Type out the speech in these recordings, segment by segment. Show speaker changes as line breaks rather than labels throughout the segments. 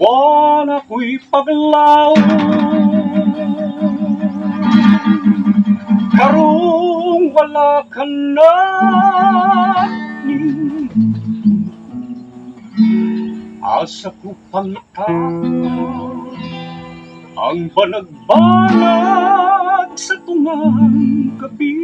Wala ko'y paglaw, karong wala ka na asa ko pangita ang banag-banag sa tungang gabi.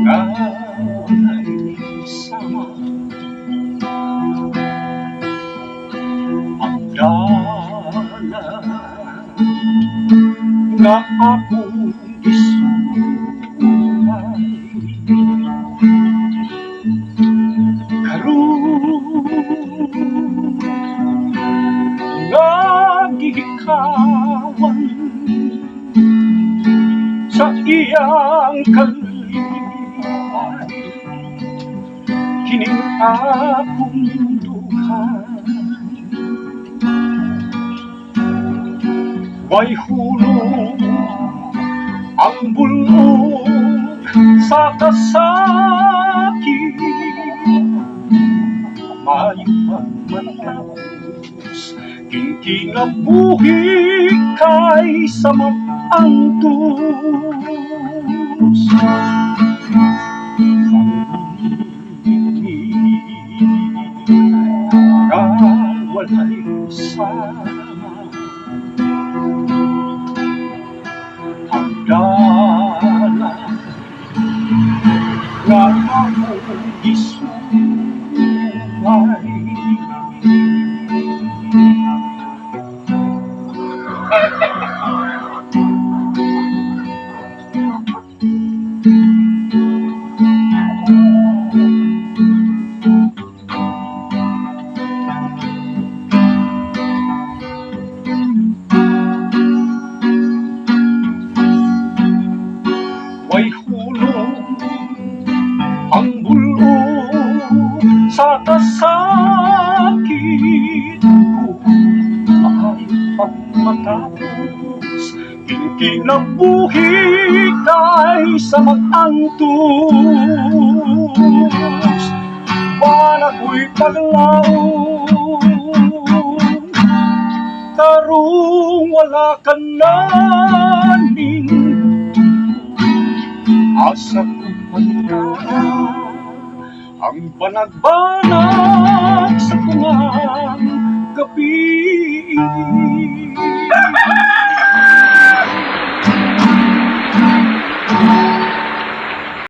Nga wala'y sama ang dala nga akong isuway. Karon nga gihikawan sa iyang kalipay, kining akong duhan way hulog ang bulog sa kasakit, may pagmatas kinabuhi kaysa mag-antos. Nga wala'y sama ang dala nga akong isuway. Way hulog ang bulog sa kasakit ko, ay pagmatapos kinabuhi kaysa mag-antos. Wala ko'y paglaw, karong wala ka na asa ko pagka ang banag-banag sa tungang gabi.